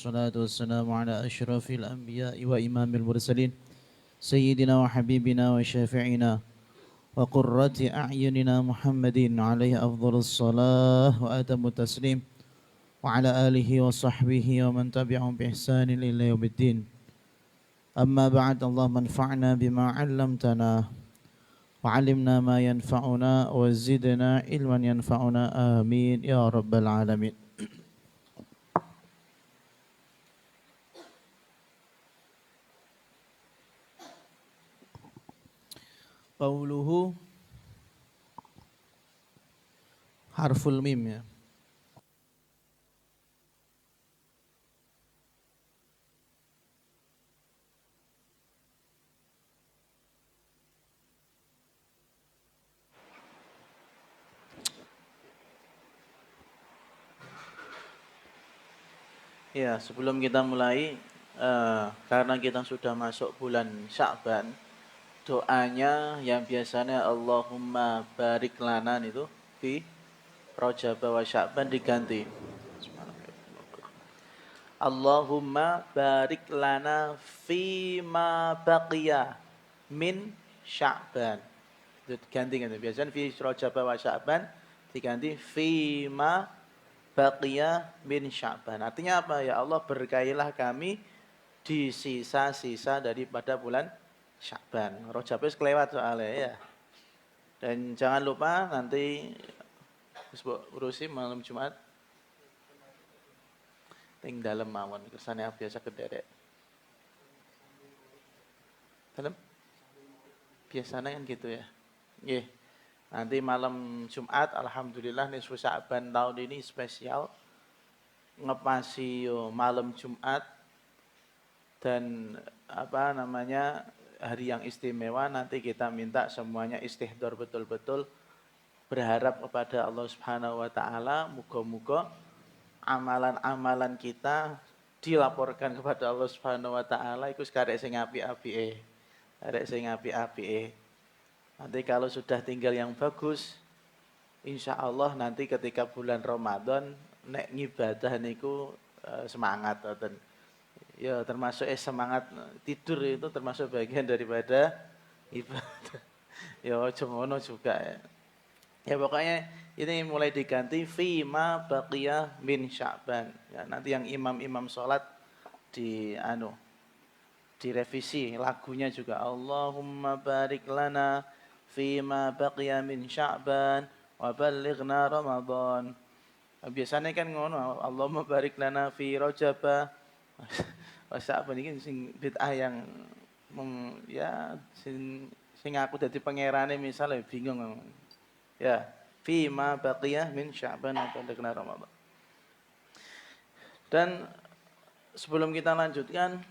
والصلاة والسلام على أشرف الأنبياء وإمام المرسلين سيدنا وحبيبنا وشافعنا وقرة أعيننا محمد عليه أفضل الصلاة وأتم التسليم وعلى آله وصحبه ومن تبعهم بإحسان إلى يوم الدين. أما بعد، اللهم انفعنا بما علمتنا وعلمنا ما ينفعنا وزدنا علما ينفعنا آمين يا رب العالمين. Qauluhu harful mim ya. Ya, sebelum kita mulai, karena kita sudah masuk bulan Sya'ban, doanya yang biasanya Allahumma barik lana itu fi Rajab wa Sya'ban diganti. Allahumma barik lana fi ma baqiya min Sya'ban. Itu diganti kan. Biasanya fi Rajab wa Sya'ban diganti fi ma baqiya min Sya'ban. Artinya apa? Ya Allah, berkailah kami di sisa-sisa daripada bulan Sya'ban. Rajab wis kelewat soalnya ya. Dan jangan lupa nanti urusi malam Jumat ting dalem mawon kersane biasa kederek. Dalem? Biasanya kan gitu ya. Nggih. Nanti malam Jumat alhamdulillah nisfu Sya'ban tahun ini spesial ngepasi malam Jumat dan apa namanya hari yang istimewa. Nanti kita minta semuanya istihdor betul-betul, berharap kepada Allah Subhanahu wa taala muga-muga amalan-amalan kita dilaporkan kepada Allah Subhanahu wa taala iku karek sing apik-apike. Karek sing apik-apike. Nanti kalau sudah tinggal yang bagus, insya Allah nanti ketika bulan Ramadan nek ngibadah niku semangat. Ya termasuk semangat tidur itu termasuk bagian daripada ibadah. Ya ngono juga ya. Ya pokoknya ini mulai diganti fi ma baqiya min Sya'ban. Ya, nanti yang imam-imam sholat direvisi lagunya juga Allahumma barik lana fi ma baqiya min Sya'ban wa ballighna Ramadan. Biasanya kan ngono, Allahumma barik lana fi Rajab wa Sya'ban iki sing bid'ah yang ya sing aku dadi pangerane misalnya bingung. Ya, fi ma baqiya min Sya'ban wa ballighna Ramadan. Dan sebelum kita lanjutkan,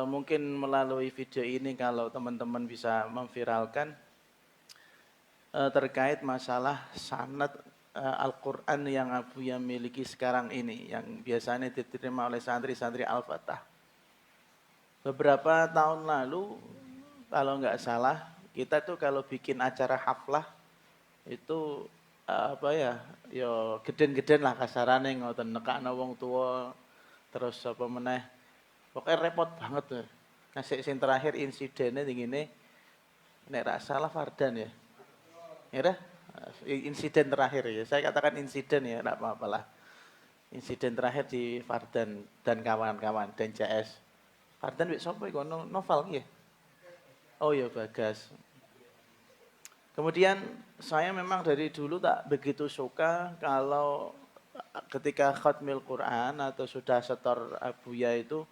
mungkin melalui video ini kalau teman-teman bisa memviralkan terkait masalah sanad Al-Quran yang Abuya miliki sekarang ini, yang biasanya diterima oleh santri-santri Al-Fatah. Beberapa tahun lalu, kalau nggak salah, kita tuh kalau bikin acara haflah itu apa ya, yo geden-geden lah kasarane ngoten, nekakno wong tua, terus apa meneh. Pokoknya repot banget tuh. Ngasih sing terakhir insidennya begini, nek ra salah Fardan ya. Ya dah, insiden terakhir ya. Saya katakan insiden ya, enggak apa-apa lah. Insiden terakhir di Fardan dan kawan-kawan dan CS. Fardan wis sapa iku novel ya? Oh ya Bagas. Kemudian saya memang dari dulu tak begitu suka kalau ketika khatmil Quran atau sudah setor Abuya itu,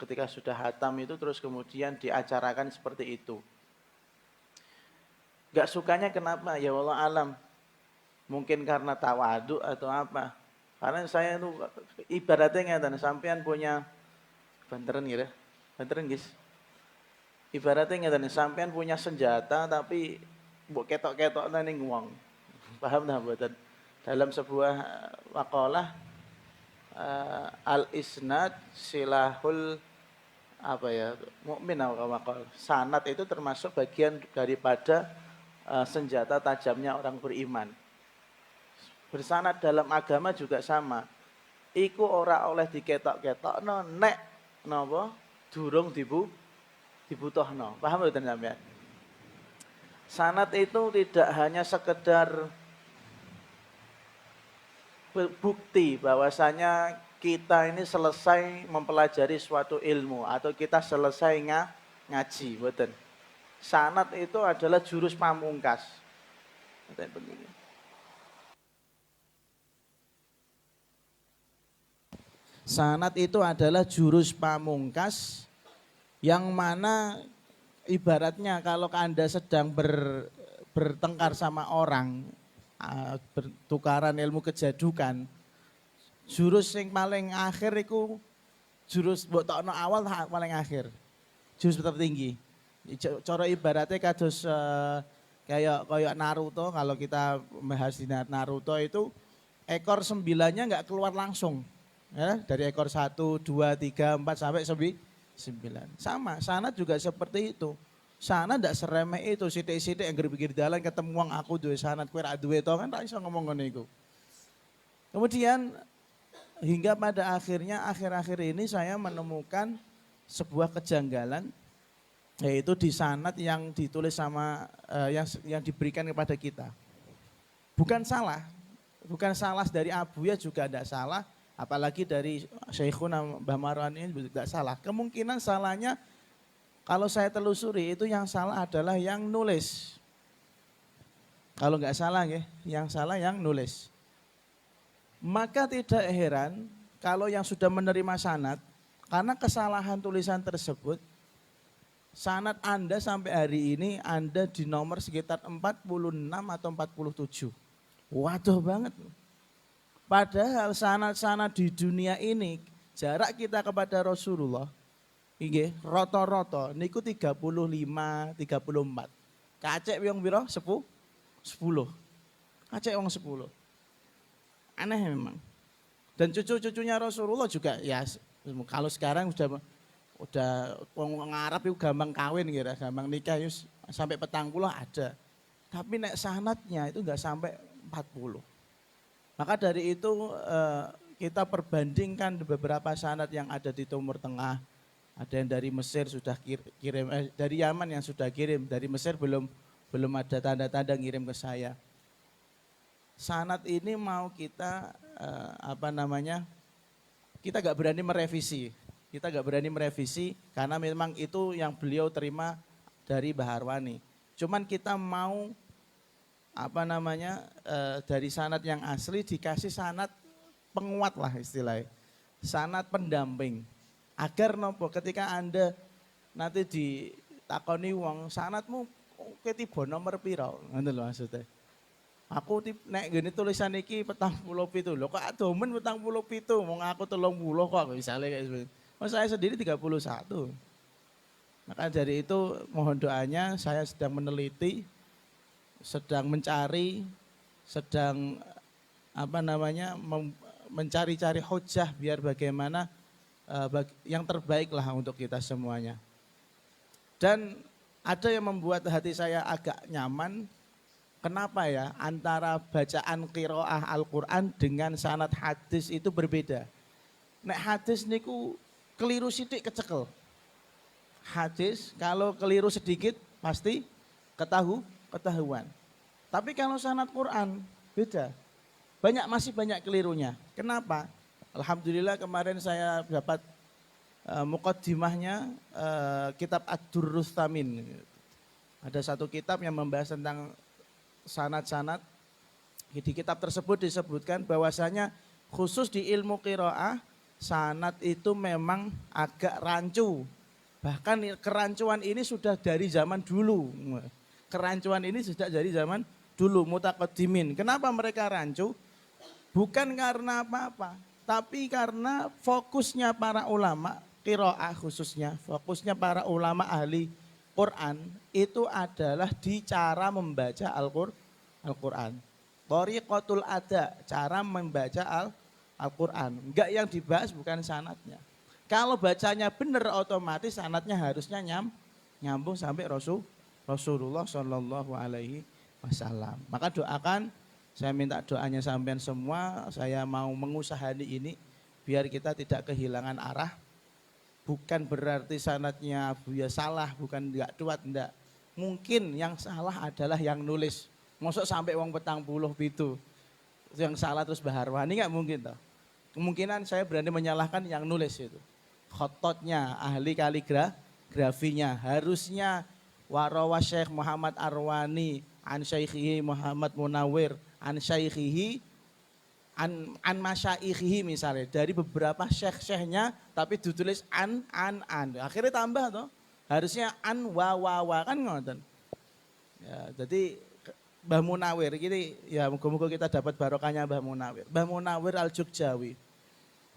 ketika sudah hatam itu terus kemudian diacarakan seperti itu. Gak sukanya kenapa? Ya Allah alam. Mungkin karena tawadu atau apa. Karena saya itu ibaratnya ngeten, sampean punya banteran gitu. Banteran guys. Ibaratnya ngeten, sampean punya senjata tapi mbok ketok-ketok ning wong. Paham nah mboten? Dalam sebuah makalah al-isnad silahul apa ya, mukmin atau maqal. Sanad itu termasuk bagian daripada senjata tajamnya orang beriman. Bersanad dalam agama juga sama. iku ora oleh diketok-ketokno nek napa durung dibutuhno. Paham mboten sampean? Sanad itu tidak hanya sekedar bukti bahwasanya kita ini selesai mempelajari suatu ilmu atau kita selesai ngaji, mboten. Sanad itu adalah jurus pamungkas. Sanad itu adalah jurus pamungkas yang mana ibaratnya kalau Anda sedang bertengkar sama orang, bertukaran ilmu kejadukan, jurus yang paling akhir itu jurus mbok tokno awal paling akhir. Jurus tertinggi. Cara ibaratnya kados kayak Naruto, kalau kita bahas di Naruto itu ekor 9-nya enggak keluar langsung. Ya, dari ekor 1, 2, 3, 4 sampai 9. Sama, sanad juga seperti itu. Sanad ndak seremeh itu, sithik-sithik anggere pikir dalan ketemu wong aku duwe sanad kowe ra duwe to kan ra iso ngomong ngono iku. Kemudian hingga pada akhirnya akhir-akhir ini saya menemukan sebuah kejanggalan, yaitu di sanad yang ditulis sama yang diberikan kepada kita. Bukan salah dari Abuya juga tidak salah, apalagi dari Syekhuna Mbah Marwan ini tidak salah. Kemungkinan salahnya kalau saya telusuri itu yang salah adalah yang nulis. Kalau nggak salah ya, yang salah yang nulis. Maka tidak heran kalau yang sudah menerima sanad, karena kesalahan tulisan tersebut, sanad Anda sampai hari ini Anda di nomor sekitar 46 atau 47. Waduh banget. Padahal sanad-sanad di dunia ini, jarak kita kepada Rasulullah, nggih, rata-rata niku 35, 34. Kacek wong pira? 10. Kacek wong 10. Aneh memang. Dan cucu-cucunya Rasulullah juga ya kalau sekarang udah wong Arab itu gampang kawin kira, gampang nikah sampai 40 ada. Tapi nek sanadnya itu enggak sampai 40. Maka dari itu kita perbandingkan beberapa sanad yang ada di Timur Tengah. Ada yang dari Mesir sudah kirim, dari Yaman yang sudah kirim, dari Mesir belum ada tanda-tanda ngirim ke saya. Sanad ini mau kita kita gak berani merevisi. Kita gak berani merevisi karena memang itu yang beliau terima dari Baharwani. Cuman kita mau dari sanad yang asli dikasih sanad penguat lah istilahnya, sanad pendamping, agar nopo ketika Anda nanti ditakoni wong sanadmu ketiba nomor piro, ngono lho maksudnya. Aku nek gini tulisan iki 47 lho, kok adomen 47, wong aku 30 kok misalnya kayak gitu. Saya sendiri 31. Maka dari itu mohon doanya, saya sedang meneliti, sedang mencari, sedang mencari-cari hujah biar bagaimana yang terbaik lah untuk kita semuanya. Dan ada yang membuat hati saya agak nyaman, kenapa ya antara bacaan qiraah Al-Quran dengan sanad hadis itu berbeda. Nek hadis niku keliru sidik kecekel. Hadis kalau keliru sedikit pasti ketahuan. Tapi kalau sanad Quran beda. Masih banyak kelirunya. Kenapa? Alhamdulillah kemarin saya dapat muqaddimahnya kitab Ad-Durrus Tsamin. Ada satu kitab yang membahas tentang sanad-sanad. Di kitab tersebut disebutkan bahwasanya khusus di ilmu qiraah sanad itu memang agak rancu. Bahkan kerancuan ini sudah dari zaman dulu. Kerancuan ini sudah dari zaman dulu, mutaqaddimin. Kenapa mereka rancu? Bukan karena apa-apa, tapi karena fokusnya para ulama, qiraah khususnya, fokusnya para ulama ahli Quran itu adalah di cara membaca Al-Quran. Thariqatul ada, cara membaca Al-Quran. Enggak, yang dibahas bukan sanadnya. Kalau bacanya benar otomatis sanadnya harusnya nyambung sampai Rasulullah Shallallahu Alaihi Wasallam. Maka doakan, saya minta doanya sampean semua. Saya mau mengusahani ini biar kita tidak kehilangan arah. Bukan berarti sanadnya Buya salah, bukan enggak kuat, enggak. Mungkin yang salah adalah yang nulis. Mosok sampai wong 40 itu yang salah terus Baharwani enggak mungkin toh. Kemungkinan saya berani menyalahkan yang nulis itu. Khototnya, ahli kaligrafinya, harusnya warawa Syekh Muhammad Arwani an Syekhihi Muhammad Munawir an Syekhihi an masyaikhihi misalnya, dari beberapa syekh-syekhnya tapi ditulis an. Akhirnya tambah toh. Harusnya an wa kan ngoten. Ya, jadi Mbah Munawir ini ya moga-moga kita dapat barokahnya Mbah Munawir. Mbah Munawir Al-Jogjawi.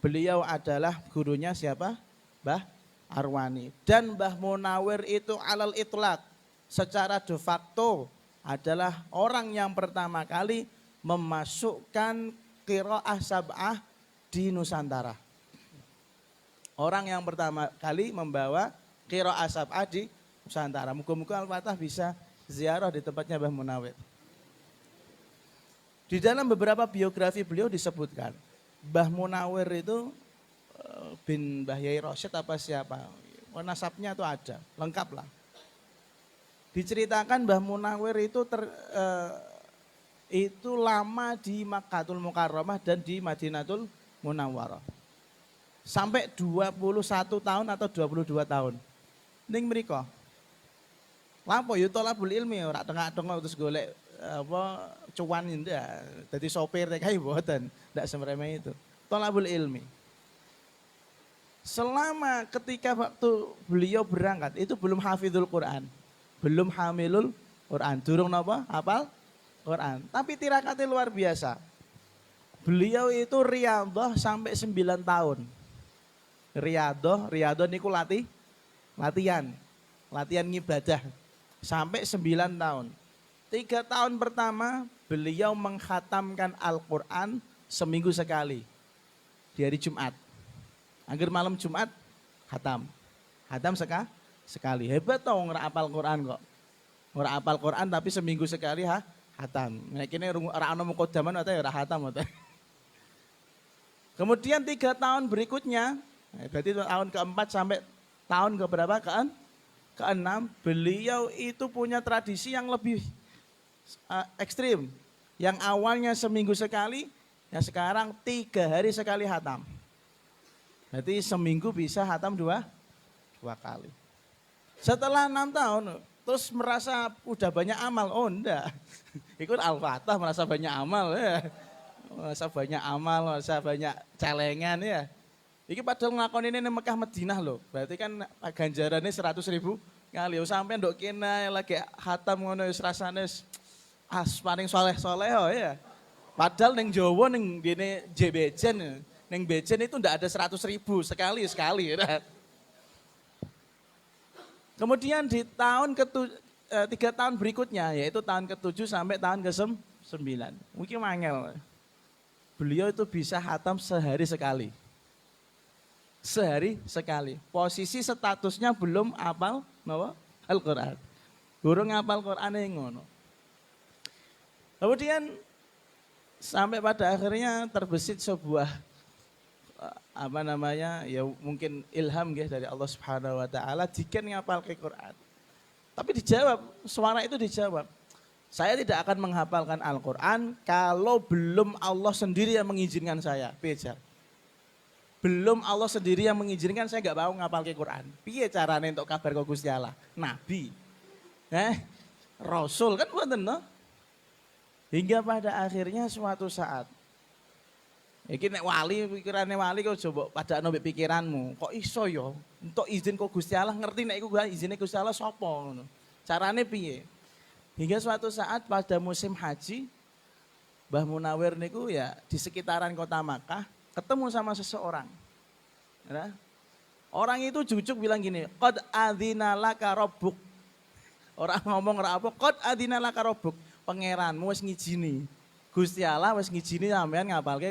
Beliau adalah gurunya siapa? Mbah Arwani. Dan Mbah Munawir itu alal itlaq secara de facto adalah orang yang pertama kali memasukkan qiraah sab'ah di Nusantara. Orang yang pertama kali membawa qiraah sab'ah di Nusantara. Moga-moga Al-Fatah bisa ziarah di tempatnya Mbah Munawir. Di dalam beberapa biografi beliau disebutkan, Mbah Munawir itu bin Mbah Yai Rosyid apa siapa, nasabnya itu ada, lengkap lah. Diceritakan Mbah Munawir itu lama di Makkatul Mukarramah dan di Madinatul Munawwarah. Sampai 21 tahun atau 22 tahun. Ning mriko. Lapo yo tolabul ilmi ora tengah-tengah terus golek cuan ndak. Dadi sopir kae mboten, ndak semreme itu. Tolabul ilmi. Selama ketika waktu beliau berangkat itu belum hafizul Quran. Belum hamilul Quran. Durung napa? Hafal Quran. Tapi tirakatnya luar biasa. Beliau itu riyadhah sampai 9 tahun. Riyadhah niku latihan ngibadah sampai 9 tahun. 3 tahun pertama beliau menghatamkan Al-Quran seminggu sekali. Di hari Jumat. Akhir malam Jumat hatam sekali. Hebat tau ora apal Quran kok. Ora apal Quran tapi seminggu sekali hatam. Nek kene ora ana muqaddaman ora hatam. Kemudian 3 tahun berikutnya, berarti tahun keempat sampai tahun keberapa? Keenam, beliau itu punya tradisi yang lebih ekstrim. Yang awalnya seminggu sekali, yang sekarang 3 hari sekali hatam. Berarti seminggu bisa hatam 2 kali. Setelah 6 tahun, terus merasa udah banyak amal. Oh enggak, ikut Al-Fatah merasa banyak amal ya. Merasa banyak amal, merasa banyak celengan ya. Iki padahal ngelakon ini Mekah Madinah loh. Berarti kan ganjarannya 100.000 kali. Sampai ndok kena lagi hatam ngono rasane paling soleh-soleh ya. Padahal neng Jawa neng dene JBjen, neng Bejen itu ndak ada 100.000 sekali. Ya. Kemudian di tahun 3 tahun berikutnya, yaitu tahun ke-7 sampai tahun ke-9. Mungkin mangel. Beliau itu bisa hatam sehari sekali. Posisi statusnya belum apal Al-Quran. Burung apal Quran ngono. Kemudian sampai pada akhirnya terbesit sebuah ya mungkin ilham dari Allah Subhanahu wa taala diken ngapal ke Quran. Tapi dijawab, suara itu dijawab. Saya tidak akan menghafalkan Al-Quran kalau belum Allah sendiri yang mengizinkan saya. Piye belum Allah sendiri yang mengizinkan saya enggak mau ngapal ke Quran. Piye carane untuk kabar kok Gusti Allah? Nabi. Rasul kan mboten no? Hingga pada akhirnya suatu saat iki nek wali pikirane wali kok coba pada mbek pikiranmu. Kok iso ya untuk izin kok Gusti Allah ngerti nek iku izine Gusti Allah sapa ngono. Carane piye? Hingga suatu saat pada musim haji Mbah Munawir niku ya di sekitaran kota Makkah ketemu sama seseorang. Ya. Orang itu jujuk bilang gini, qad adzina laka rabbuk. Orang ngomong ora apa, qad adzina laka rabbuk. Pangeranmu wis ngijini. Gusti Allah wis ngijini sampean ngapalke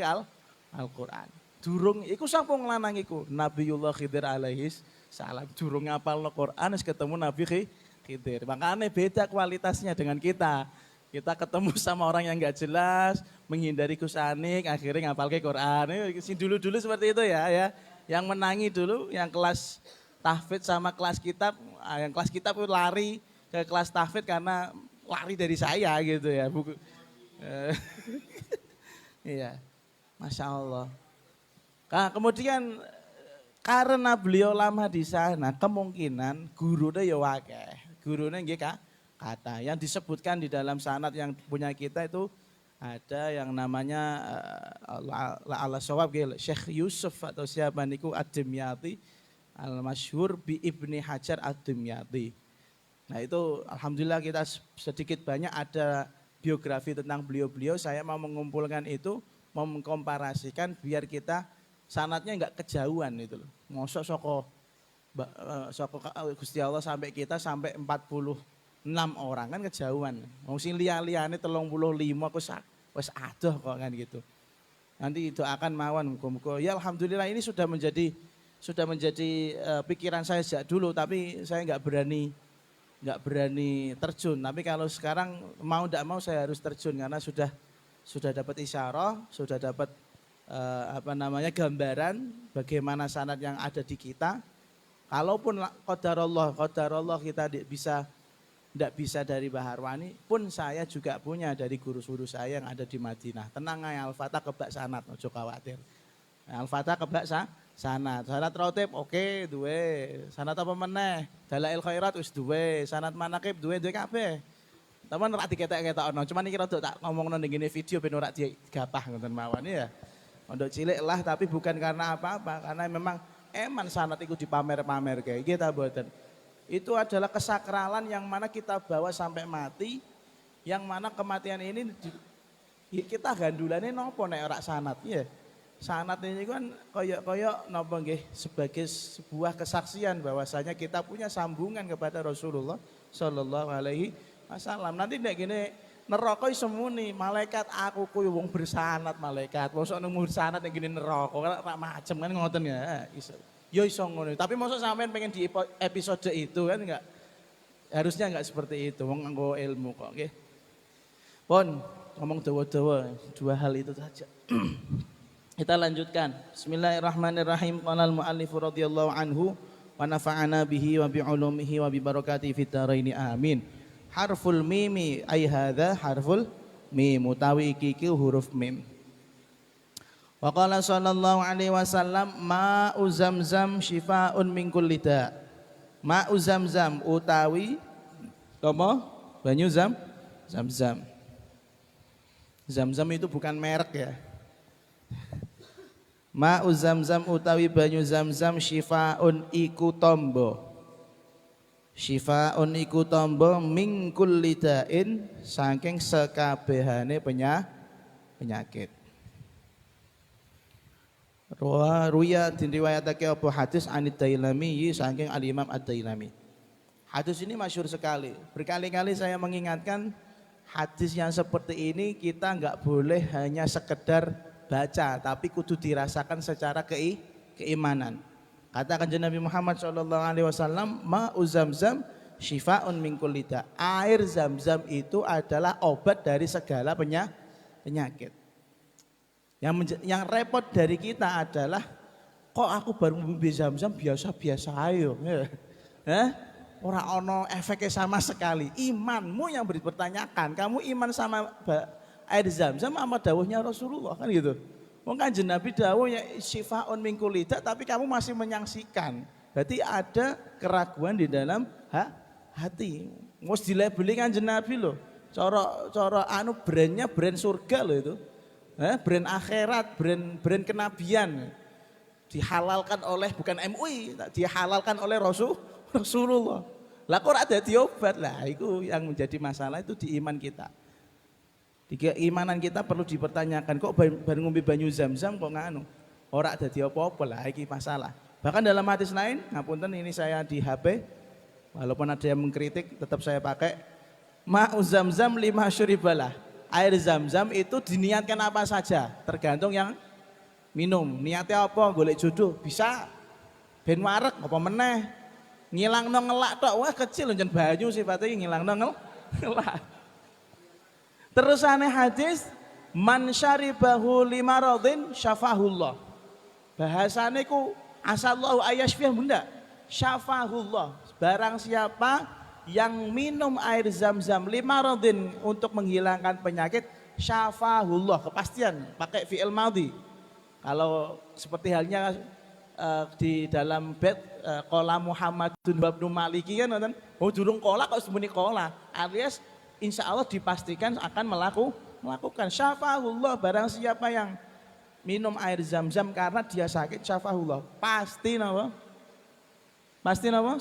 Al-Quran. Durung iku sapa lanang iku? Nabiullah Khidir alaihi salam. Durung ngapalno Quran wis ketemu Nabi Khidir. Makanya beda kualitasnya dengan kita. Kita ketemu sama orang yang nggak jelas, menghindari kusanik, akhirnya ngapal ke Quran. Dulu-dulu seperti itu ya. Yang menangi dulu, yang kelas tahfidz sama kelas kitab, yang kelas kitab itu lari ke kelas tahfidz karena lari dari saya gitu ya. Iya, Masya Allah. Nah, kemudian karena beliau lama di sana, kemungkinan gurunya ya wakeh. Gurunya nggih kata yang disebutkan di dalam sanad yang punya kita itu ada yang namanya ala sawab Syekh Yusuf atau siapa niku Ad-Dimyati al-masyhur bi Ibni Hajar Ad-Dimyati. Nah itu alhamdulillah kita sedikit banyak ada biografi tentang beliau-beliau. Saya mau mengumpulkan itu, mau mengkomparasikan biar kita sanatnya enggak kejauhan itu loh. Mosok soko Gusti Allah sampai kita sampai 46 orang kan kejauhan. Wong sing liya-liyane 35 aku wis adoh kok kan gitu. Nanti doakan mawon muga-muga. Ya alhamdulillah ini sudah menjadi pikiran saya sejak dulu tapi saya enggak berani terjun. Tapi kalau sekarang mau tidak mau saya harus terjun karena sudah dapat isyarah, sudah dapat gambaran bagaimana sanad yang ada di kita. Kalaupun qadarullah kita tidak bisa dari Baharwani, pun saya juga punya dari guru-guru saya yang ada di Madinah. Tenang aja, Al-Fatah kebak sanad, ojo khawatir. Al-Fatah kebak sanad. Sanad rotib oke, duwe. Sanad apa meneh? Dalail khairat wis duwe. Sanad manaqib duwe kabeh. Teman ora diketek-ketokno, cuman iki rada tak ngomongno ning ngene video ben ora digapah ngoten mawon ya. Pondok cilik lah tapi bukan karena apa-apa, karena memang eman sanad iku dipamer-pamer kayak kita mboten. Itu adalah kesakralan yang mana kita bawa sampai mati, yang mana kematian ini kita gandulane nopo nek ora sanad ya. Sanad ini kan koyok napa nggih sebagai sebuah kesaksian bahwasanya kita punya sambungan kepada Rasulullah sallallahu alaihi wasallam. Nanti nek gini neraka iso muni, malaikat aku kuwi wong bersanad malaikat. Mosok nemu bersanad nek gini neraka ora macem kan ngoten ya. Iso ngono. Tapi mosok sampean pengen di episode itu kan enggak harusnya enggak seperti itu. Wong nganggo ilmu kok nggih. Pun ngomong dawa-dawa dua hal itu saja. Kita lanjutkan. Bismillahirrahmanirrahim. Qala al-muallif radhiyallahu anhu wa nafa'ana bihi wa bi ulumihi wa bi barakatihi fid dharain amin. Harful mimi ay hadza harful mim utawi iki huruf mim. Wa qala sallallahu alaihi wasallam ma'u zamzam syifaa'un min kulli da'. Ma'u zamzam utawi apa? Banyu zamzam. Zamzam itu bukan merek ya. Ma'u zamzam utawi banyu zamzam syifaa'un iku tombo. Syifaa'un iku tombo min kulli da'in saking sekabehane penyakit. Ruya diriwayatake apa hadis Anid Dailami saking Al-Imam Ad-Dailami. Hadis ini masyhur sekali. Berkali-kali saya mengingatkan hadis yang seperti ini kita enggak boleh hanya sekedar baca tapi kudu dirasakan secara keimanan. Kata kanjeng Nabi Muhammad sallallahu alaihi wasallam, ma'u zamzam syifaa'un min kulli da'. Air Zamzam itu adalah obat dari segala penyakit. Yang repot dari kita adalah kok aku baru ngombe Zamzam biasa-biasa ayo. Ora ono efeknya sama sekali. Imanmu yang dipertanyakan. Kamu iman sama air Zamzam sama dawuhnya Rasulullah kan gitu. Wong kanjeng Nabi dawuhnya syifaa'un min kulli da' tapi kamu masih menyaksikan. Berarti ada keraguan di dalam hati. Mesti dilabeli kanjeng Nabi loh. Cara brandnya brand surga loh itu. Brand akhirat, brand kenabian. Dihalalkan oleh bukan MUI, dihalalkan oleh Rasulullah. Lah kok ora dadi obat lah, itu yang menjadi masalah itu di iman kita. Keimanan kita perlu dipertanyakan, kok baru ngombe banyu Zamzam kok nganu. Ora dadi apa-apa lah iki masalah. Bahkan dalam hadis lain, ngapunten ini saya di HP, walaupun ada yang mengkritik tetap saya pakai ma'u Zamzam lima syuribalah. Air Zamzam itu diniatkan apa saja, tergantung yang minum. Niatnya apa? Golek jodoh, bisa. Ben wareg apa meneh. Ngilangno ngelak tok, wah kecil njen banyu sifatnya ngilangno ngelak. Terusane hadis man syaribahu limaradin syafahullah. Bahasane ku asallahu ayasfiyah bunda. Syafahullah. Barang siapa yang minum air zam-zam limaradin untuk menghilangkan penyakit, syafahullah, kepastian pakai fi'il madhi. Kalau seperti halnya di dalam bait qala Muhammadun ibnu Maliki kan nonton, oh durung qala kok sembunyi qala, alias insya Allah dipastikan akan melakukan syafahullah. Barang siapa yang minum air zam-zam karena dia sakit, syafahullah, pasti napa? Pasti napa?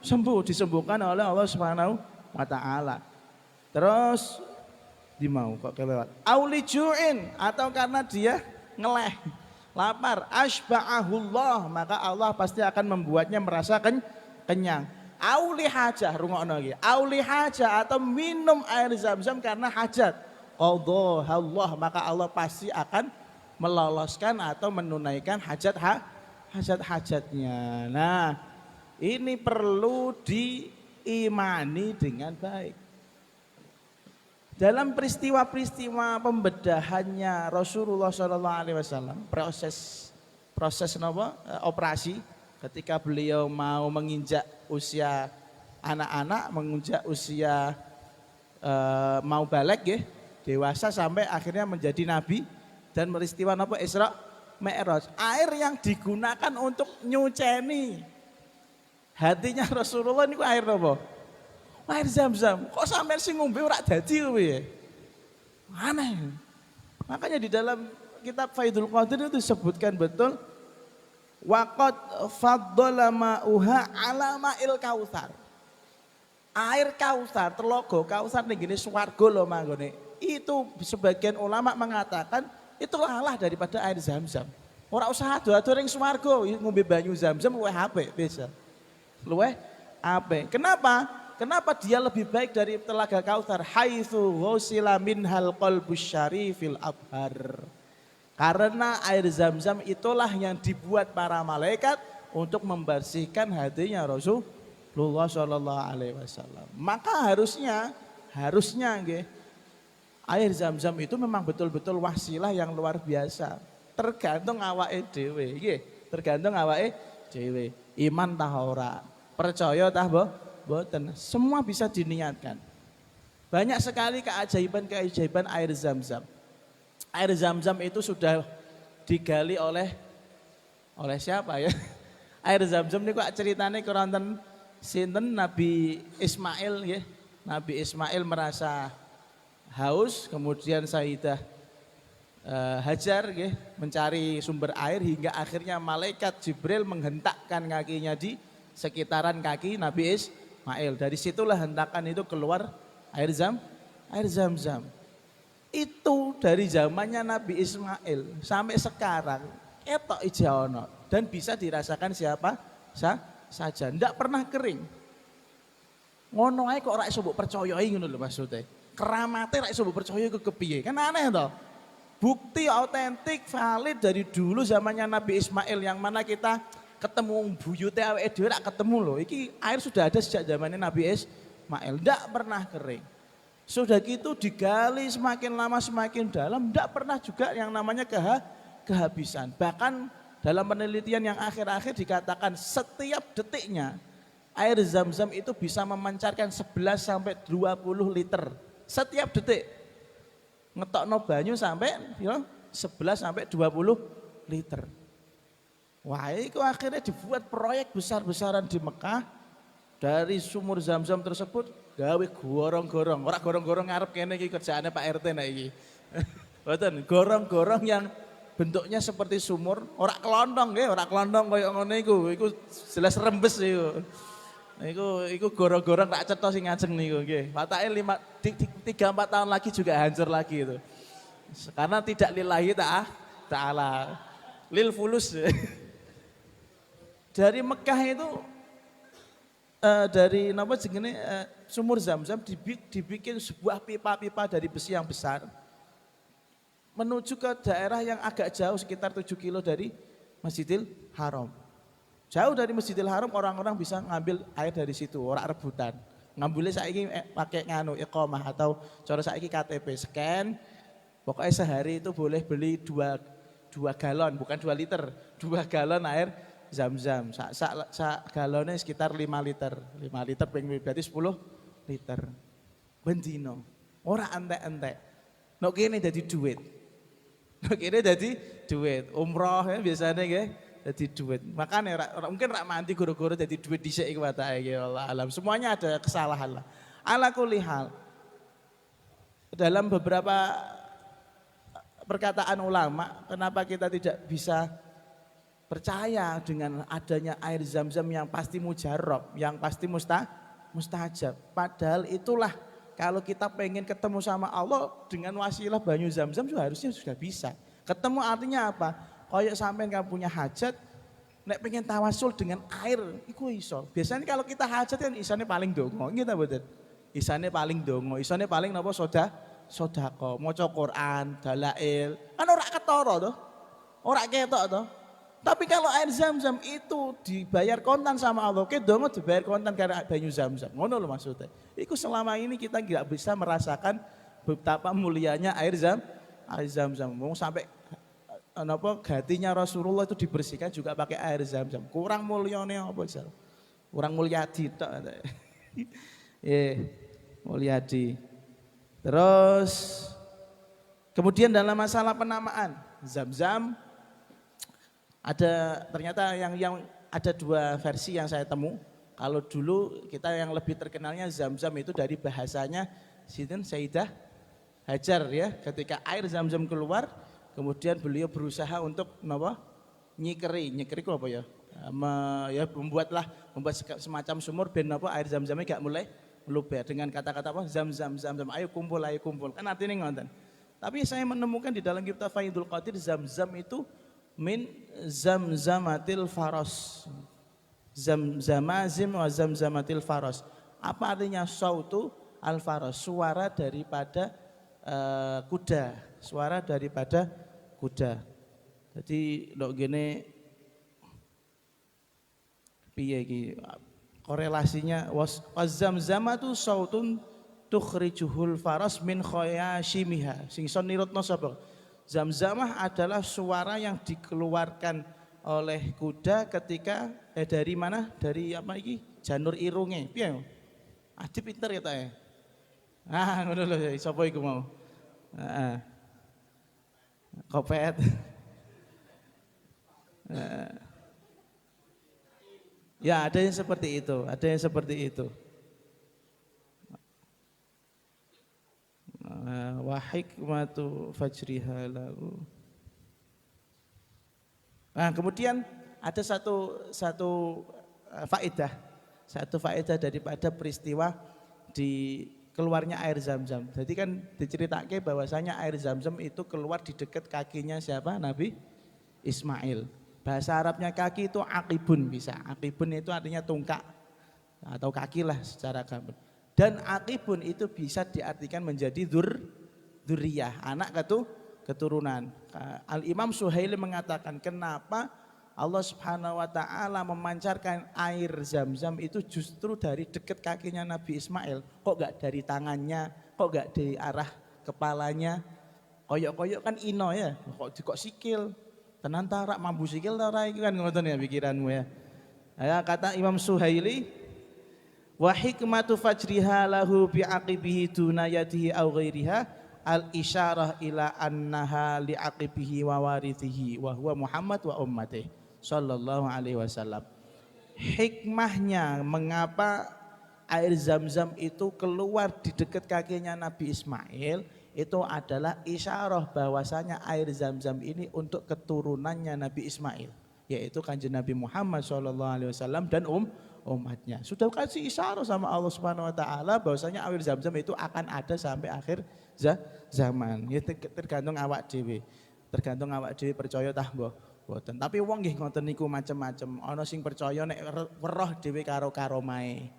Sembuh, disembuhkan oleh Allah Subhanahu wa taala. Terus di mau kok kelewat. Aulijuin, atau karena dia ngeleh, lapar, asba'ahullah, maka Allah pasti akan membuatnya merasa kenyang. Auli hajah, rungokno iki. Auli hajah, atau minum air zam-zam karena hajat. Allah, maka Allah pasti akan meloloskan atau menunaikan hajat-hajatnya. Nah, ini perlu diimani dengan baik. Dalam peristiwa-peristiwa pembedahannya Rasulullah SAW, proses operasi, ketika beliau mau menginjak usia anak-anak, menginjak usia mau balik ya, dewasa sampai akhirnya menjadi nabi, dan peristiwa Isra Mi'raj. Air yang digunakan untuk nyuceni hatinya Rasulullah ini air apa? Air zam-zam. Kok sampai sing ngombe ora dadi kowe ya? Aneh. Makanya di dalam kitab Faidul Qadir itu disebutkan betul waqad faddala ma'uha ala ma'il kautsar. Air kautsar, telogo kautsar ning ngene swarga lho manggone. Itu sebagian ulama mengatakan itu lalah daripada air zam-zam. Ora usah ado-ado ning swarga ngombe banyu zam-zam luwih apik bisa. Luwih apik. Kenapa dia lebih baik dari telaga kautsar? Haitsu ghusila minhal qalbus syarifil abhar. Karena air zam-zam itulah yang dibuat para malaikat untuk membersihkan hatinya Rasulullah Shallallahu Alaihi Wasallam. Maka harusnya nggih, air zam-zam itu memang betul-betul wasilah yang luar biasa. Tergantung awake dhewe, nggih. Tergantung awake dhewe. Iman tah ora, percaya tah boten, semua bisa diniatkan. Banyak sekali keajaiban-keajaiban air zam-zam. Air zam-zam itu sudah digali oleh siapa ya? Air zam-zam ini kok ceritanya keronten sinten Nabi Ismail ya. Nabi Ismail merasa haus, kemudian Sayyidah Hajar ya, mencari sumber air hingga akhirnya malaikat Jibril menghentakkan kakinya di sekitaran kaki Nabi Ismail. Dari situlah hentakan itu keluar air zam-zam. Itu dari zamannya Nabi Ismail sampai sekarang ketok ijaono dan bisa dirasakan siapa saja, ndak pernah kering. Ngono ae kok ora iso mbok percayai ngono lho maksudnya. Keramate ora iso mbok percaya iku kepiye? Kan aneh toh. Bukti autentik valid dari dulu zamannya Nabi Ismail yang mana kita ketemu buyute awake dhewe rak ketemu loh. Iki air sudah ada sejak zamannya Nabi Ismail, ndak pernah kering. Sudah gitu digali semakin lama semakin dalam, ndak pernah juga yang namanya kehabisan. Bahkan dalam penelitian yang akhir-akhir dikatakan setiap detiknya air zam-zam itu bisa memancarkan 11 sampai 20 liter setiap detik. Ngetokno banyu sampai 11 sampai 20 liter. Wah, itu akhirnya dibuat proyek besar-besaran di Mekah. Dari sumur zam-zam tersebut gawe gorong-gorong. Ora gorong-gorong ngarep kene iki kerjaane Pak RT nek iki. Mboten, gorong-gorong yang bentuknya seperti sumur, ora kelontong nggih, ora kelontong kaya ngene iku. Iku jelas rembes iku. Iku gorong-gorong tak cetha sing ngajeng niku nggih. Patake 3-4 tahun lagi juga hancur lagi itu. Karena tidak lillahi ta'ala. Lil fulus. Dari Mekah itu dari sumur zam-zam dibikin sebuah pipa-pipa dari besi yang besar menuju ke daerah yang agak jauh sekitar 7 kilo dari Masjidil Haram. Jauh dari Masjidil Haram orang-orang bisa ngambil air dari situ, orang rebutan. Ngambule saiki pakai nganu iqamah atau cara saiki KTP scan. Pokoknya sehari itu boleh beli 2 galon, bukan 2 liter, 2 galon air Zam-Zam. Sak galonnya sekitar 5 liter. 5 liter berarti 10 liter. Bendino. Ora entek-entek. Nek kene dadi duit. Nek kene dadi duit. Umroh ya biasanya nggih dadi duit. Makane mungkin rak mati guru-guru dadi duit dhisik iku watake ya Allah alam. Semuanya ada kesalahan lah. Ala kulli hal. Dalam beberapa perkataan ulama, kenapa kita tidak bisa percaya dengan adanya air Zam-Zam yang pasti mujarab, yang pasti mustajab. Padahal itulah kalau kita pengen ketemu sama Allah dengan wasilah banyu Zam-Zam harusnya sudah bisa. Ketemu artinya apa? Kayak sampean kamu punya hajat, nek pengen tawasul dengan air, iku iso. Biasanya kalau kita hajat kan isane paling dongo, gitu betul. Isane paling dongo, isane paling napa sodako, maca Quran, dalail, kan ora ketara toh, ora ketok toh. Tapi kalau air Zam-Zam itu dibayar kontan sama Allah, oke dongo dibayar kontan karena banyu Zam-Zam, ngono loh maksudnya. Iku selama ini kita nggak bisa merasakan betapa mulianya air Zam-Zam. Mau sampai napa gatinya Rasulullah itu dibersihkan juga pakai air Zam-Zam. Kurang mulyane apa Zal? Kurang mulyadi tok. Mulyadi. Terus kemudian dalam masalah penamaan Zam-Zam ada ternyata yang ada 2 versi yang saya temu. Kalau dulu kita yang lebih terkenalnya Zam-Zam itu dari bahasanya Sinten Sayyidah Hajar ya, ketika air Zam-Zam keluar kemudian beliau berusaha untuk nyikeri itu apa ya? Membuat semacam sumur ben air Zam-Zamnya gak mulai meluber dengan kata-kata apa? Zam-Zam, ayo kumpul. Kan artinya ngoten. Tapi saya menemukan di dalam kitab Faidul Qadir Zam-Zam itu min zamzamatil faros. Zamzamazim wa zamzamatil faros. Apa artinya sautu al faros? Suara daripada kuda. Suara daripada kuda. Jadi lho gini piye iki korelasinya wazamzamatu sautun tukhrijuhul faras min khayashimiha. Sing iso nirutno sapa? Zamzamah adalah suara yang dikeluarkan oleh kuda ketika dari mana? Dari apa iki? Janur irunge. Piye? Adi pinter ya ta. Ah ngono lho sapa iku mau? Heeh. Kopet. Ya ada yang seperti itu, Wa hikmatu fajriha lahu. Nah kemudian ada satu faedah daripada peristiwa di keluarnya air Zam-Zam. Jadi kan diceritakan bahwasanya air Zam-Zam itu keluar di dekat kakinya siapa? Nabi Ismail. Bahasa Arabnya kaki itu akibun bisa. Akibun itu artinya tungkak atau kaki lah secara gampang. Dan akibun itu bisa diartikan menjadi dzurriyah, anak keturunan. Al-Imam Suhaili mengatakan kenapa Allah Subhanahu wa taala memancarkan air Zam-Zam itu justru dari dekat kakinya Nabi Ismail. Kok gak dari tangannya, kok gak dari arah kepalanya. Koyok-koyok kan ino ya, kok sikil. Tenan tarak mampu sikil tarak itu kan ngoten ya pikiranmu ya. Ya kata Imam Suhaili wa hikmatu fajriha lahu bi aqibihi dunayatihi aw ghairiha al isyarah ila annaha li aqibihi wa warithihi wa huwa Muhammad wa ummatihi sallallahu alaihi wasallam. Hikmahnya mengapa air Zam-Zam itu keluar di dekat kakinya Nabi Ismail itu adalah isyarah bahwasanya air Zam-Zam ini untuk keturunannya Nabi Ismail, yaitu kanjeng Nabi Muhammad SAW dan umatnya. Sudah kasih isyarah sama Allah Subhanahu Wa Taala bahwasanya air Zam-Zam itu akan ada sampai akhir zaman. Ya tergantung awak dewi, percaya tah boten. Tapi wong nggih ngoten niku macam-macam. Ana sing percaya nek weruh dhewe karo karomahe.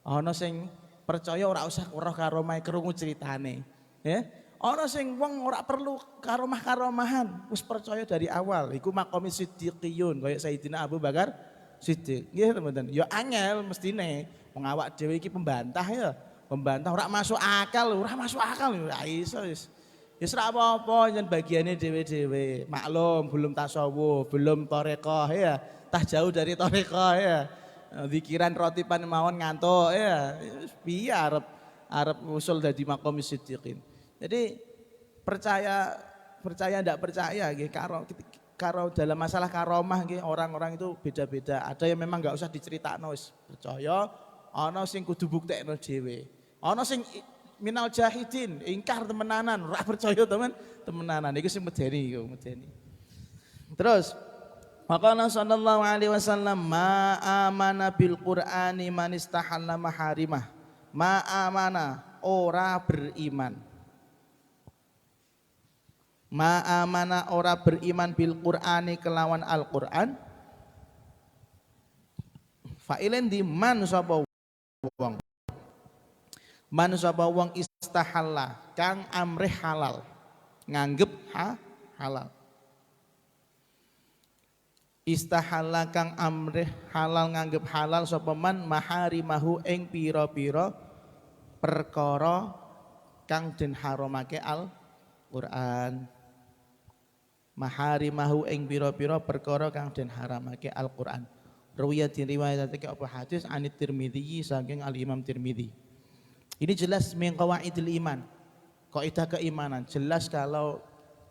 Ana sing percaya ora usah weruh karomahe krungu critane. Ya, orang sing wong ora perlu karomah-karomahan, wis percaya dari awal. Iku maqami siddiqiyun, kayak Sayyidina Abu Bakar Siddiq. Nggih mboten. Ya angel mestine wong awak dhewe iki pembantah ya. Pembantah ora masuk akal, ora masuk akal ya iso wis. Wis ora apa-apa yen bagiane dhewe-dhewe. Maklum belum tasawuf, belum thariqah ya. Tah jauh dari thariqah ya. Zikiran rotipan mawon ngantuk ya. Piye arep usul dadi maqam siddiqin. Jadi percaya ndak percaya nggih karo dalam masalah karomah nggih orang-orang itu beda-beda. Ada yang memang enggak usah diceritakno wis percaya, ana sing kudu buktekno dhewe. Ana sing minal jahidin, ingkar temenanan, ora percaya temenanan. Iku sing medeni iku, medeni. Terus maqala sallallahu alaihi wasallam ma amana bil qur'ani man istahalla maharimah. Ma amana ora beriman. Ma amana ora beriman bil qur'ani kelawan Al-Qur'an. Fa'ilen di man sapa wong. Man sapa wong istahalla kang amrih halal, nganggep halal. Istahalla kang amrih halal nganggep halal sapa man maharimahu ing pira-pira perkara kang den haramake Al-Qur'an. Maharimahu ing pira-pira perkara kang den haramake Al-Qur'an. Ruwiyah diriwayatake apa hadis anit Tirmidzi saking Al-Imam Tirmidzi. Ini jelas min qawaidil iman. Kaidah keimanan. Jelas kalau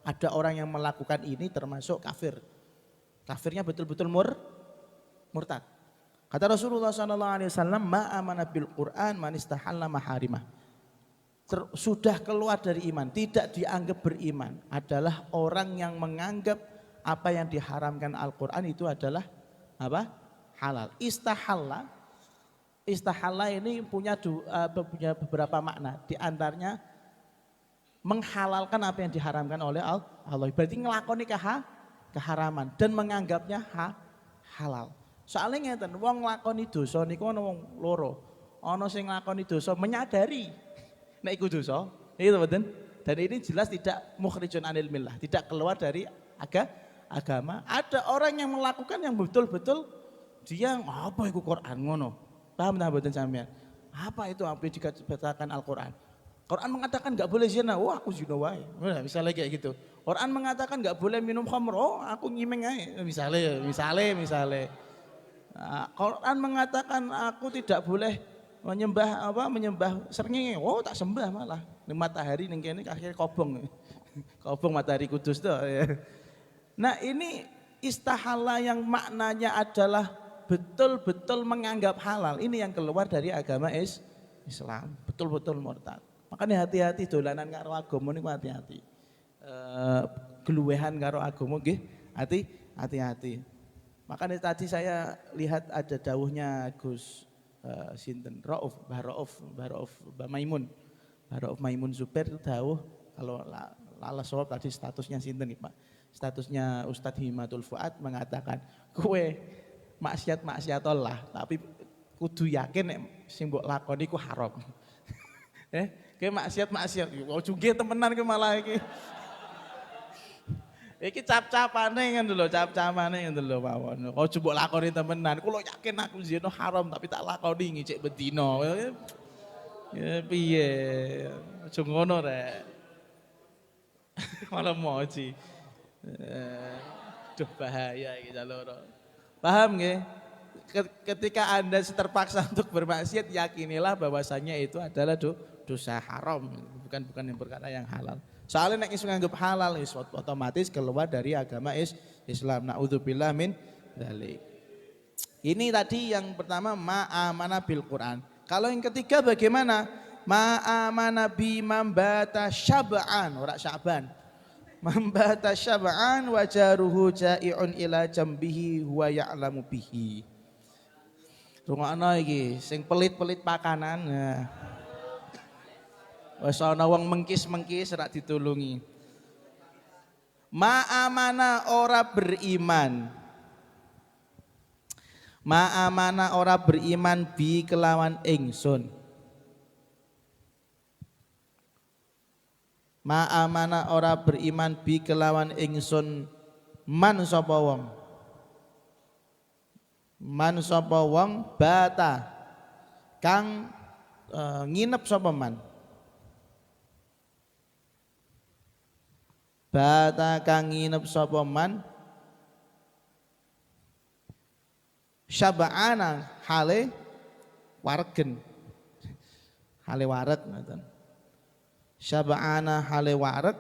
ada orang yang melakukan ini termasuk kafir. Kafirnya betul-betul murtad. Kata Rasulullah SAW, ma amana bil Qur'an man istahalla maharimah. Sudah keluar dari iman, tidak dianggap beriman adalah orang yang menganggap apa yang diharamkan Al-Qur'an itu adalah apa? Halal. Istahalla ini punya beberapa makna. Di antaranya menghalalkan apa yang diharamkan oleh Allah. Berarti ngelakoni keharaman dan menganggapnya halal. Soalnya ngeten, wong nglakoni dosa niku ana wong loro. Ana sing nglakoni dosa menyadari nek iku dosa, itu betul. Dan ini jelas tidak mukhrijun anil millah, tidak keluar dari agama. Ada orang yang melakukan yang betul-betul dia apa iku Quran ngono. Paham tak mboten sampean? Apa itu apa yang dikatakan Al-Qur'an? Quran mengatakan enggak boleh zina, oh aku zina wae. Nah, misalnya kayak gitu. Quran mengatakan enggak boleh minum khamr, oh aku ngimeng ae. Misalnya. Nah, Quran mengatakan aku tidak boleh menyembah srengenge. Oh tak sembah malah. Ning matahari ning kene akhirnya kobong. Kobong matahari kudus tuh ya. Nah, ini istahalla yang maknanya adalah betul-betul menganggap halal. Ini yang keluar dari agama Islam. Betul-betul murtad. Makanya hati-hati dolanan karo agama niku hati-hati. Geluwehan karo agama nggih hati-hati. Makanya tadi saya lihat ada dawuhnya Gus sinten Rauf Maimun. Rauf Maimun Zubair dawuh kalau lala sawab tadi statusnya sinten nih Pak. Statusnya Ustadz Himatul Fuad mengatakan kue maksiat Allah, tapi kudu yakin nek sing mbok lakoni ku haram. Kayak maksiat. Oh juga temenan ke malah iki. Iki cap-capane ngono lho, cap-capane ngono lho mawon. Oh mbok lakoni temenan. Kulo yakin aku zina haram tapi tak lakoni ngicik bedino. Ya piye? Aja ngono rek. Malah moji. Duh bahaya iki loro. Paham nggih? Ketika Anda terpaksa untuk bermaksiat, yakinilah bahwasanya itu adalah dosa haram, bukan yang perkara yang halal. Soalnya nek iso nganggep halal otomatis keluar dari agama Islam. Naudzubillah min dzalik. Ini tadi yang pertama ma'amana bil Quran. Kalau yang ketiga bagaimana? Ma'amana bi mambata syab'an, ora sya'ban. Mambata syab'an wa jaruhu ja'i'un ila jambihi huwa ya'lamu bihi. Rungokno iki sing pelit-pelit pakanan. Nah. Wis ana wong mengkis-mengkis ora ditulungi. Ma'amana ora beriman. Ma'amana ora beriman bi kelawan ingsun. Ma'amana ora beriman bi kelawan ingsun man sapa wong. Man sapa wong bata kang nginep sapa man. Bata kang nginep sapa man syaba'ana hale waregen. Hale wareg ngoten. Syaba'ana hale wareg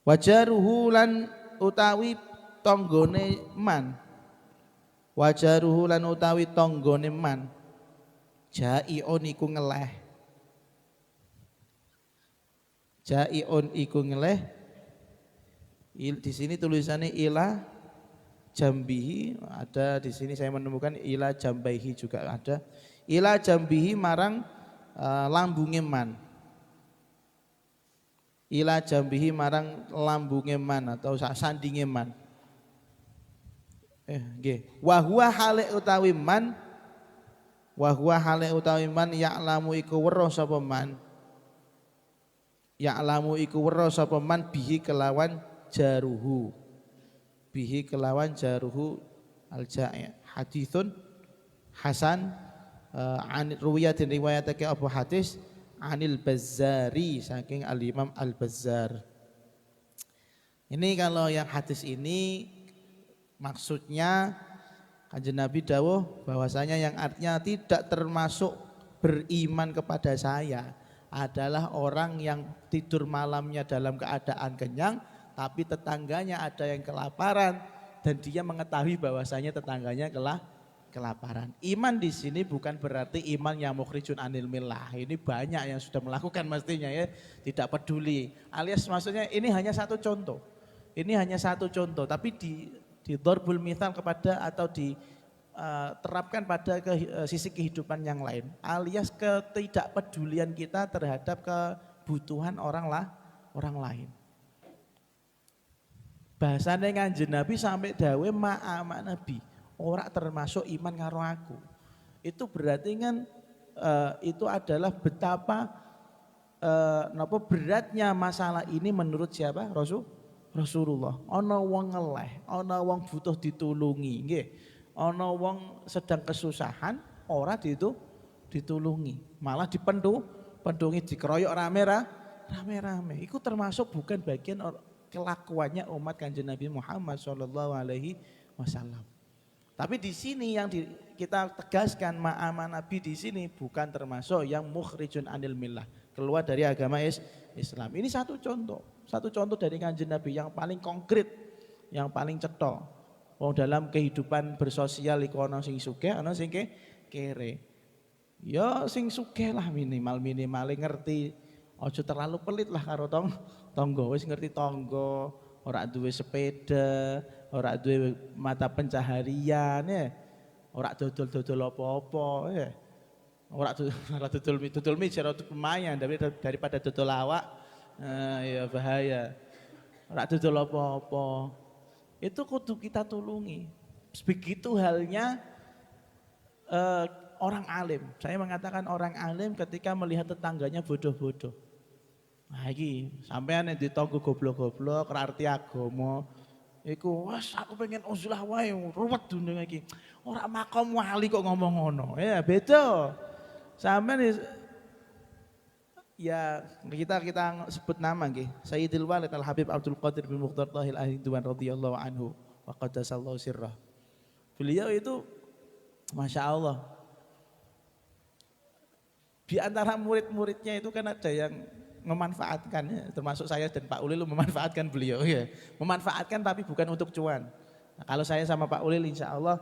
wajaruhu lan utawi tanggane man. Wajaruhu lan utawi tanggane man. Jai'un iku ngeleh. Jai'un iku ngeleh. Di sini tulisannya ila jambihi, ada di sini saya menemukan ila jambaihi juga ada. Ila jambihi marang lambunge man. Ila jambihi marang lambunge man atau sandinge man. Nggih. Wa huwa hale utawi man, wa huwa hale utawi man ya'lamu iku weruh sapa man. Ya'lamu iku weruh sapa man bihi kelawan jaruhu. Bihi kelawan jaruhu al-ja'i. Haditsun hasan an ruwiyatin riwayatake apa hadis anil Bazzari saking al-Imam Al-Bazzar. Ini kalau yang hadis ini maksudnya Kanjeng Nabi dawuh bahwasanya yang artinya tidak termasuk beriman kepada saya adalah orang yang tidur malamnya dalam keadaan kenyang tapi tetangganya ada yang kelaparan dan dia mengetahui bahwasanya tetangganya kelaparan. Iman di sini bukan berarti iman yang mukhrijun anil millah. Ini banyak yang sudah melakukan mestinya ya, tidak peduli. Alias maksudnya ini hanya satu contoh. Ini hanya satu contoh tapi di dharbul mithal kepada atau diterapkan pada sisi kehidupan yang lain alias ketidakpedulian kita terhadap kebutuhan orang lain. Bahasane Kanjeng Nabi sampai dawe ma'ama Nabi ora termasuk iman karo aku. Itu berarti kan itu adalah betapa beratnya masalah ini menurut siapa? Rasulullah. Ana wong ngeleh, ana wong butuh ditulungi, nggih. Ana wong sedang kesusahan, ora ditulungi, malah pendungi dikeroyok rame-rame. Itu termasuk bukan bagian kelakuannya umat Kanjeng Nabi Muhammad sallallahu alaihi wasallam. Tapi di sini yang kita tegaskan ma'ama Nabi di sini bukan termasuk yang mukhrijun anil millah, keluar dari agama Islam. Ini satu contoh dari Kanjeng Nabi yang paling konkret, yang paling cetok. Wong dalam kehidupan bersosial iku ana sing sugih, ana sing kere. Ya sing sugih lah minimal ngerti aja terlalu pelit lah karo tangga, wis ngerti tangga, ora duwe sepeda, ora duwe mata pencaharian ya. Ora dodol-dodol apa-apa ya. Ora dodol mie lumayan daripada dodol lawak. Ya bahaya. Ora dodol apa-apa. Itu kudu kita tulungi. Begitu halnya orang alim. Saya mengatakan orang alim ketika melihat tetangganya bodoh-bodoh. Nah iki sampean nek ditanggo goblok-goblok ora arti agama. Iku wes aku pengen uzlah wae ruwet dunia iki. Ora makom wali kok ngomong ngono. Ya beda. Sampean ya kita sebut nama nggih. Sayyidil Walid Al Habib Abdul Qadir bin Mukhtar Tahil Ahidwan radhiyallahu anhu wa qaddasallahu sirrah. Beliau itu Masya Allah. Di antara murid-muridnya itu kan ada yang memanfaatkan ya, termasuk saya dan Pak Ulil memanfaatkan beliau ya. Memanfaatkan tapi bukan untuk cuan. Nah, kalau saya sama Pak Ulil insya Allah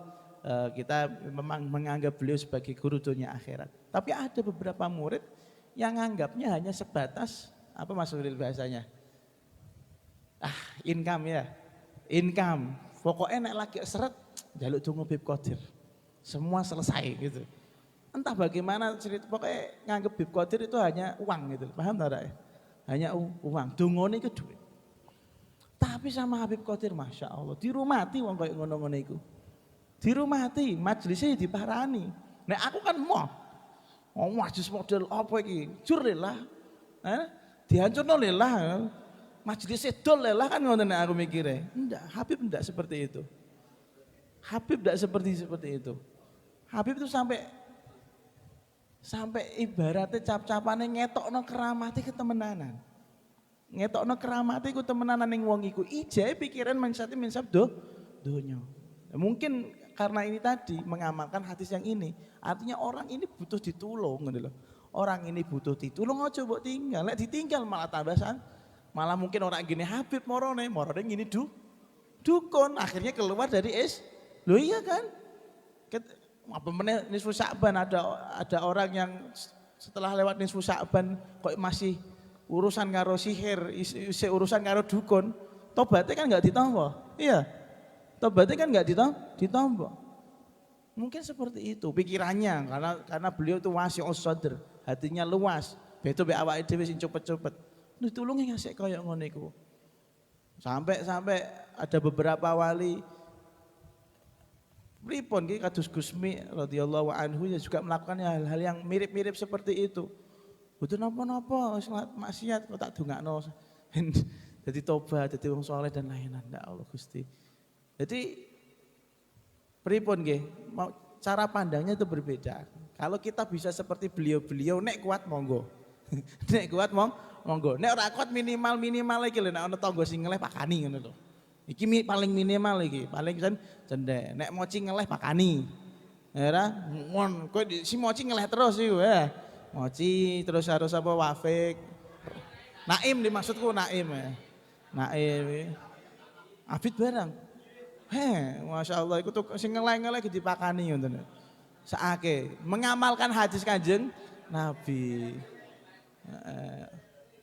kita memang menganggap beliau sebagai guru dunia akhirat. Tapi ada beberapa murid yang anggapnya hanya sebatas apa Mas Ulil bahasanya? Income ya. Income. Pokoknya nek lagi seret jaluk donga Bib Qadir. Semua selesai gitu. Entah bagaimana cerita, pokoknya nganggep Bib Qadir itu hanya uang gitu, paham tak ya? Hanya uang, dungone itu duit. Tapi sama Habib Qadir, Masya Allah, dirumati wong kayak ngono-ngono itu. Dirumati, majelisnya diparani. Nek aku kan mau majelis model apa iki? Jur lelah, dihancurno lelah, majelisnya dol lelah kan ngono nek aku mikirnya. Enggak, Habib enggak seperti itu. Habib tidak seperti itu. Habib itu sampai ibaratnya cap-capane ngetokno keramate ketemenanan. Ngetokno keramate ku temenanan ning wong iku. Ijae pikiran minsab donya. Mungkin karena ini tadi mengamalkan hadis yang ini, artinya orang ini butuh ditulung gitu loh. Orang ini butuh ditulung, aja mbok tinggal. Lek ditinggal malah tambahan. Malah mungkin orang gini Habib morone gini dukun, akhirnya keluar dari Loh iya kan? Apa meneh nisfu Sya'ban ada orang yang setelah lewat nisfu Sya'ban kok masih urusan karo sihir, isi urusan karo dukun, tobatnya kan enggak ditampa. Iya. Tobatnya kan enggak ditampa. Mungkin seperti itu pikirannya karena beliau itu wasi'us sadr, hatinya luas. Beto be awake dhewe sing cepet-cepet. Ditulungi ngasih kaya ngono iku. Sampai ada beberapa wali pripun ki kados Gusmi radhiyallahu anhu ya juga melakukan hal-hal yang mirip-mirip seperti itu. Butuh napa-napa maksiat kok tak dongakno. Jadi tobat, jadi wong saleh dan lain-lain. Ya Allah Gusti. Jadi pripun nggih? Cara pandangnya itu berbeda. Kalau kita bisa seperti beliau-beliau nek kuat monggo. Nek kuat monggo. Nek ora kuat minimal iki lho nek ana tangga sing ngeleh pakani ngono lho. Iki paling minimal iki, paling cendek. Nek moci ngeleh pakani. Ya ngon, kowe si moci ngeleh terus iku ya. Moci terus harus apa wafik. Naim dimaksudku Naim ya. Naim. Abid barang. Masya Allah iku tuh sing ngeleh-ngeleh dipakani ngoten. Saake mengamalkan hadis Kanjeng Nabi.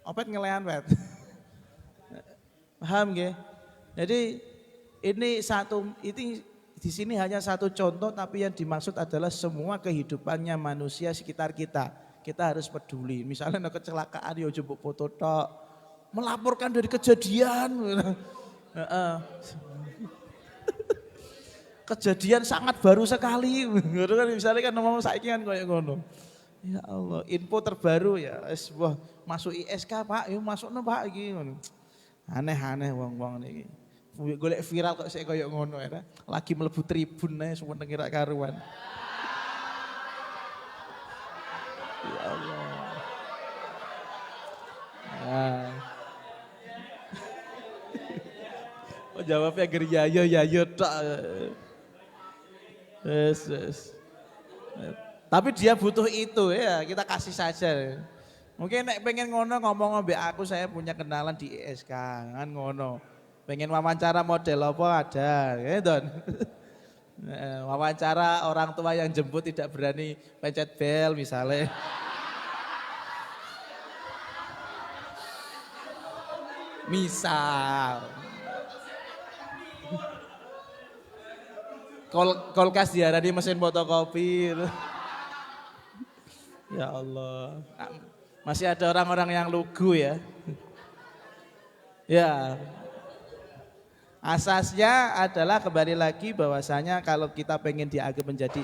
Opet ngelehan pet. Paham nggih? Jadi ini di sini hanya satu contoh tapi yang dimaksud adalah semua kehidupannya manusia sekitar kita. Kita harus peduli. Misalnya ada kecelakaan ya coba foto tok. Melaporkan dari kejadian. Kejadian sangat baru sekali. Misalnya kan ngomong saiki kan kayak ngono. Ya Allah, info terbaru ya. Wah, masuk ISK Pak, yuk masukno Pak iki ngono. Aneh-aneh wong-wong niki. Golek viral kok sik koyo ngono ya. Lagi mlebu tribun ae suweneng ra karuan. Ya Allah. Oh jawabnya ger yayo tok. Yes. Tapi dia butuh itu ya, kita kasih saja. Mungkin nek pengen ngono ngomong mbek aku saya punya kenalan di ISK kan ngono. Pengen wawancara model apa ada, gitu. Wawancara orang tua yang jemput tidak berani pencet bel misalnya. Misal. Kulkas diarani mesin fotokopi. Ya Allah. Masih ada orang-orang yang lugu ya. Ya. Asasnya adalah kembali lagi bahwasanya kalau kita pengen dianggap menjadi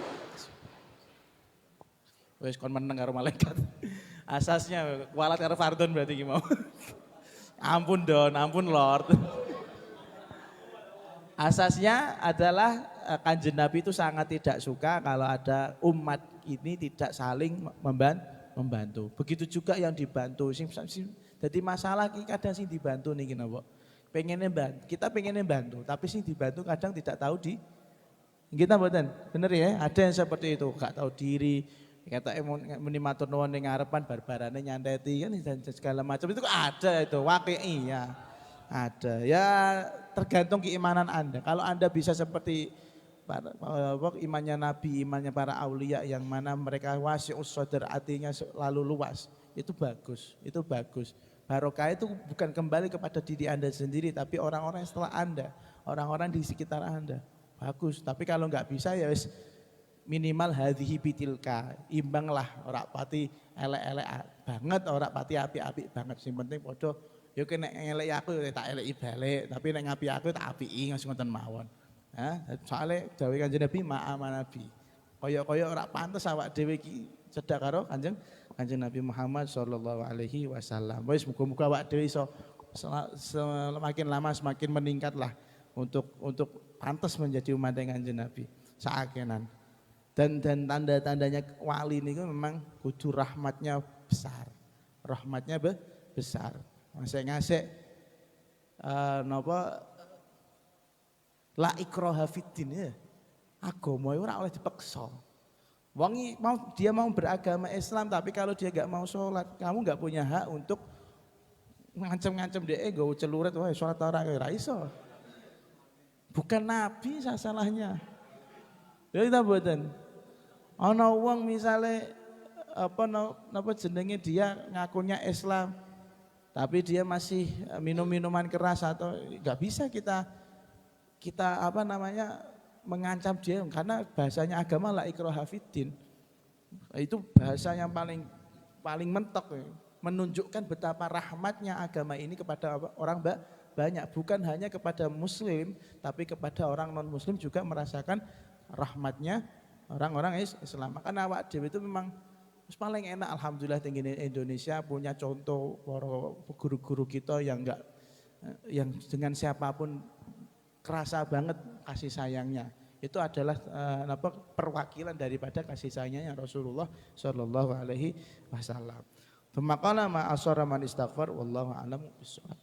wis kon meneng karo malaikat. Asasnya kualat karo fardhon berarti iki mau. Ampun Don, ampun Lord. Asasnya adalah Kanjeng Nabi itu sangat tidak suka kalau ada umat ini tidak saling membantu. Begitu juga yang dibantu. Jadi masalah kadang sih dibantu nih napa. Pengennya bantu, kita pengennya bantu, tapi sih dibantu kadang tidak tahu kita mboten. Bener ya, ada yang seperti itu, gak tahu diri. Kata muni matur nuwun ning ngarepan barbarane nyanteti kan dan segala macam itu ada itu, waqi'i ya. Ada. Ya tergantung keimanan Anda. Kalau Anda bisa seperti imannya Nabi, imannya para aulia yang mana mereka wasi'us sadr, artinya selalu luas. Itu bagus. Barokah itu bukan kembali kepada diri Anda sendiri, tapi orang-orang setelah Anda, orang-orang di sekitar Anda. Bagus, tapi kalau nggak bisa ya wis minimal hadhihi bitilka, imbanglah ora pati elek-elek banget, ora pati apik-apik banget. Sing penting padha yo nek elek aku ya tak eleki balik, tapi nek ngapi aku tak apiki ngoten mawon. Soalnya dawuh Kanjeng Nabi ma'ama Nabi. Kaya-kaya ora pantes awak dhewe iki cedhak karo Kanjeng Nabi Muhammad sallallahu alaihi wasallam. Wis muga-muga awak dhewe iso semakin lama semakin meningkatlah untuk pantas menjadi umat Kanjeng Nabi seakenan. Dan tanda-tandanya wali ini memang kudu rahmatnya besar. Rahmatnya besar. Ngasih napa la ikraha fiddin ya. Agama ora oleh dipaksa. Dia mau beragama Islam tapi kalau dia enggak mau sholat, kamu enggak punya hak untuk ngancem-ngancem dia nggawa celurit wae sholat ora iso. Bukan nabi salahnya. Ya kita mboten. Ana wong misale napa jenenge dia ngakunya Islam tapi dia masih minum-minuman keras atau enggak bisa kita mengancam dia karena bahasanya agama la ikraha fiddin. Itu bahasa yang paling mentok menunjukkan betapa rahmatnya agama ini kepada orang banyak, bukan hanya kepada muslim tapi kepada orang non muslim juga merasakan rahmatnya orang-orang Islam. Maka awak dhewe itu memang paling enak alhamdulillah tinggi Indonesia punya contoh para guru-guru kita yang dengan siapapun kerasa banget kasih sayangnya. Itu adalah perwakilan daripada kasih sayangnya Rasulullah Shallallahu alaihi wasallam. Maqala ma asara man istaghfar wallahu a'lam bishawab.